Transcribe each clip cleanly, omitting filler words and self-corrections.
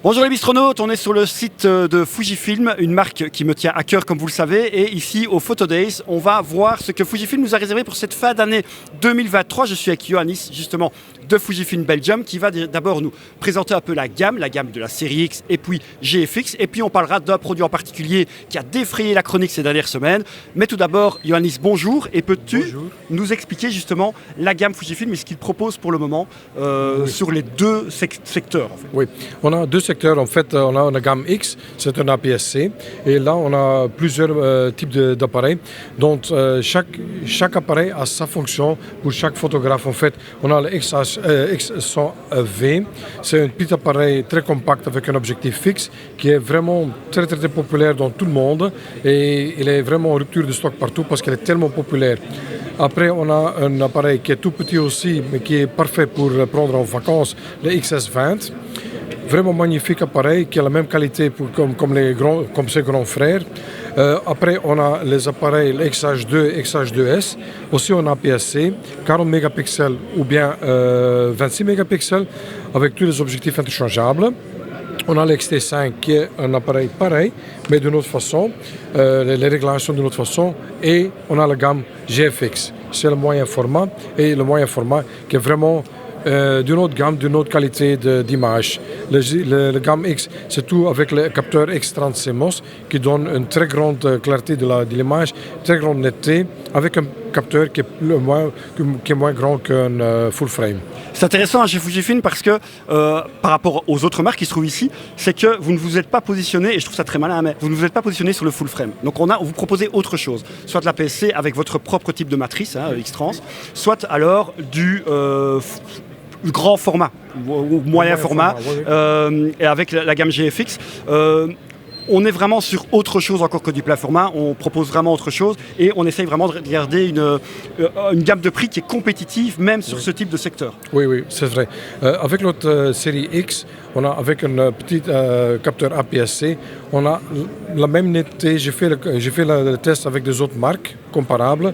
Bonjour les bistronautes, on est sur le site de Fujifilm, une marque qui me tient à cœur comme vous le savez. Et ici au Photo Days, on va voir ce que Fujifilm nous a réservé pour cette fin d'année 2023. Je suis avec Johannes justement de Fujifilm Belgium qui va d'abord nous présenter un peu la gamme de la série X et puis GFX. Et puis on parlera d'un produit en particulier qui a défrayé la chronique ces dernières semaines. Mais tout d'abord, Johannes, bonjour. Et peux-tu nous expliquer justement la gamme Fujifilm et ce qu'il propose pour le moment sur les deux secteurs en fait. Oui, on a deux secteurs. En fait, on a une gamme X, c'est un APS-C. Et là, on a plusieurs types d'appareils. Donc, chaque appareil a sa fonction pour chaque photographe. En fait, on a le X100V. C'est un petit appareil très compact avec un objectif fixe qui est vraiment très populaire dans tout le monde. Et il est vraiment en rupture de stock partout parce qu'il est tellement populaire. Après, on a un appareil qui est tout petit aussi, mais qui est parfait pour prendre en vacances, le XS20. Vraiment magnifique appareil qui a la même qualité comme ses grands frères. Après, on a les appareils le XH2 et XH2S. Aussi, on a APS-C, 40 mégapixels ou bien 26 mégapixels avec tous les objectifs interchangeables. On a l'XT5 qui est un appareil pareil, mais d'une autre façon. Les réglages sont d'une autre façon. Et on a la gamme GFX. C'est le moyen format. Et le moyen format qui est vraiment d'une autre gamme, d'une autre qualité d'image. Le gamme X, c'est tout avec le capteur X30 CMOS qui donne une très grande clarté de l'image, très grande netteté, avec un capteur qui est moins grand qu'un full frame. C'est intéressant chez Fujifilm parce que par rapport aux autres marques qui se trouvent ici, c'est que vous ne vous êtes pas positionné, et je trouve ça très malin, mais vous ne vous êtes pas positionné sur le full frame. Donc vous proposez autre chose, soit de la PSC avec votre propre type de matrice, X-Trans, soit alors du grand format ou moyen format, et avec la gamme GFX. On est vraiment sur autre chose encore que du plat format, on propose vraiment autre chose et on essaye vraiment de garder une gamme de prix qui est compétitive même sur ce type de secteur. Oui, c'est vrai. Avec notre série X, on a avec un petit capteur APS-C, on a la même netteté. J'ai fait le test avec des autres marques comparables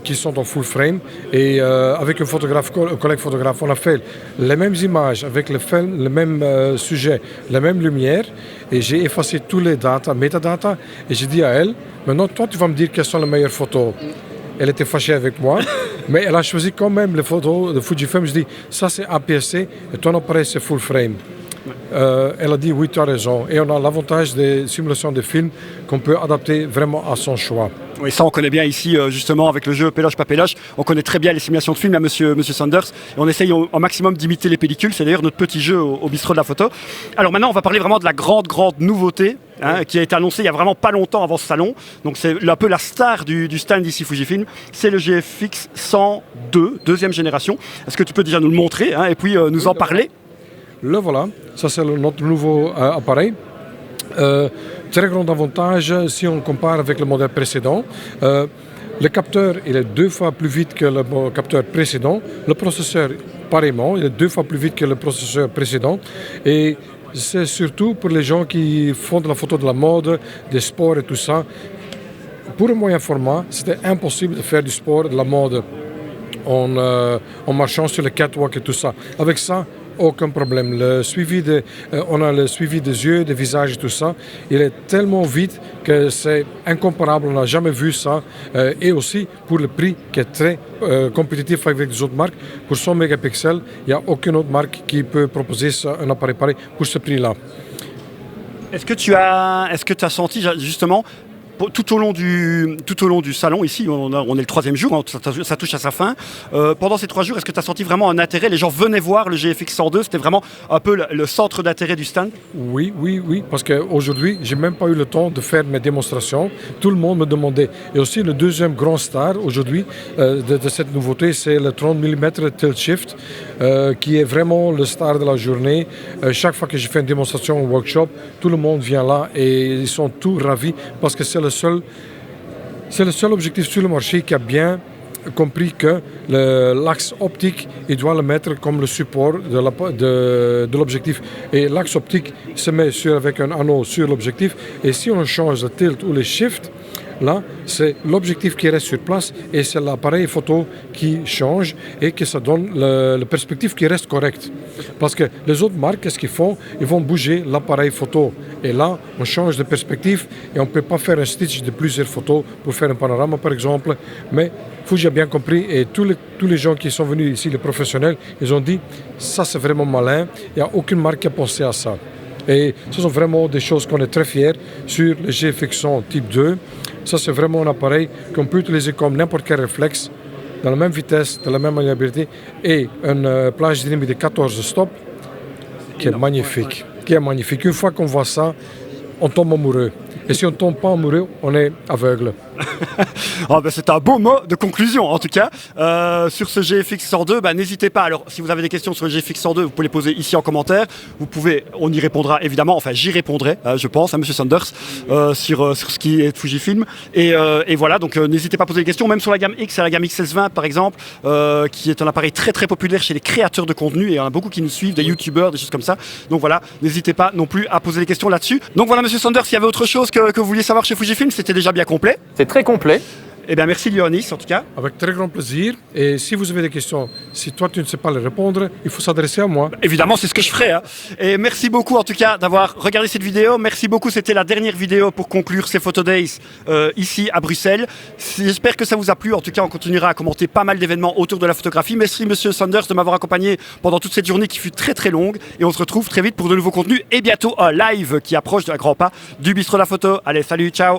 qui sont en full frame et avec un collègue photographe, on a fait les mêmes images avec le même sujet, la même lumière et j'ai effacé tous les métadata et j'ai dit à elle, maintenant toi tu vas me dire quelles sont les meilleures photos. Elle était fâchée avec moi, mais elle a choisi quand même les photos de Fujifilm. Je dis, ça c'est APS-C et ton appareil c'est full frame. Elle a dit oui, tu as raison. Et on a l'avantage des simulations de films qu'on peut adapter vraiment à son choix. Oui, ça on connaît bien ici justement avec le jeu Péloche pas Péloche. On connaît très bien les simulations de films à Monsieur Sanders. Et on essaye au maximum d'imiter les pellicules. C'est d'ailleurs notre petit jeu au bistrot de la photo. Alors maintenant, on va parler vraiment de la grande nouveauté qui a été annoncée il y a vraiment pas longtemps avant ce salon. Donc c'est un peu la star du stand ici Fujifilm. C'est le GFX 102, deuxième génération. Est-ce que tu peux déjà nous le montrer et puis nous en parler? Le voilà, ça c'est notre nouveau appareil. Très grand avantage si on compare avec le modèle précédent. Le capteur il est 2 fois plus vite que le capteur précédent. Le processeur pareillement, il est 2 fois plus vite que le processeur précédent. Et c'est surtout pour les gens qui font de la photo de la mode, des sports et tout ça. Pour un moyen format, c'était impossible de faire du sport, de la mode en marchant sur le catwalk et tout ça. Avec ça, aucun problème. On a le suivi des yeux, des visages et tout ça. Il est tellement vite que c'est incomparable. On n'a jamais vu ça. Et aussi pour le prix qui est très compétitif avec les autres marques. Pour 100 mégapixels, il n'y a aucune autre marque qui peut proposer un appareil pareil pour ce prix-là. Est-ce que tu as senti justement tout au long du salon, ici, on est le 3e jour, ça touche à sa fin. Pendant ces 3 jours, est-ce que tu as senti vraiment un intérêt? Les gens venaient voir le GFX 102, c'était vraiment un peu le centre d'intérêt du stand? Oui, parce qu'aujourd'hui, je n'ai même pas eu le temps de faire mes démonstrations. Tout le monde me demandait. Et aussi, le deuxième grand star aujourd'hui de cette nouveauté, c'est le 30 mm Tilt Shift, qui est vraiment le star de la journée. Chaque fois que je fais une démonstration ou un workshop, tout le monde vient là et ils sont tous ravis parce que c'est le seul objectif sur le marché qui a bien compris que l'axe optique, il doit le mettre comme le support de l'objectif. Et l'axe optique se met avec un anneau sur l'objectif. Et si on change le tilt ou le shift, Là, c'est l'objectif qui reste sur place et c'est l'appareil photo qui change et que ça donne le perspective qui reste correcte. Parce que les autres marques, qu'est-ce qu'ils font? Ils vont bouger l'appareil photo. Et là, on change de perspective et on ne peut pas faire un stitch de plusieurs photos pour faire un panorama, par exemple. Mais Fuji a bien compris et tous les gens qui sont venus ici, les professionnels, ils ont dit ça c'est vraiment malin, il n'y a aucune marque qui a pensé à ça. Et ce sont vraiment des choses qu'on est très fiers sur le GFX100 Type 2. Ça c'est vraiment un appareil qu'on peut utiliser comme n'importe quel réflexe, dans la même vitesse, dans la même maniabilité et une plage dynamique de 14 stops qui est magnifique. Une fois qu'on voit ça, on tombe amoureux. Et si on ne tombe pas amoureux, on est aveugle. Oh, ben, c'est un beau mot de conclusion en tout cas. Sur ce GFX 102, n'hésitez pas. Alors si vous avez des questions sur le GFX 102, vous pouvez les poser ici en commentaire. On y répondra évidemment, enfin j'y répondrai, je pense, à Monsieur Sanders, sur ce qui est Fujifilm. Et voilà, donc n'hésitez pas à poser des questions, même sur la gamme X, la gamme XS20 par exemple, qui est un appareil très très populaire chez les créateurs de contenu. Et il y en a beaucoup qui nous suivent, des youtubeurs, des choses comme ça. Donc voilà, n'hésitez pas non plus à poser des questions là-dessus. Donc voilà Monsieur Sanders, s'il y avait autre chose que vous vouliez savoir chez Fujifilm, c'était déjà bien complet. C'est très complet. Eh bien, merci Lyonis, en tout cas. Avec très grand plaisir. Et si vous avez des questions, si toi tu ne sais pas les répondre, il faut s'adresser à moi. Évidemment, c'est ce que je ferai. Hein. Et merci beaucoup, en tout cas, d'avoir regardé cette vidéo. Merci beaucoup, c'était la dernière vidéo pour conclure ces Photo Days ici à Bruxelles. J'espère que ça vous a plu. En tout cas, on continuera à commenter pas mal d'événements autour de la photographie. Merci Monsieur Sanders de m'avoir accompagné pendant toute cette journée qui fut très très longue. Et on se retrouve très vite pour de nouveaux contenus et bientôt un live qui approche de la grand pas du Bistrot de la Photo. Allez, salut, ciao.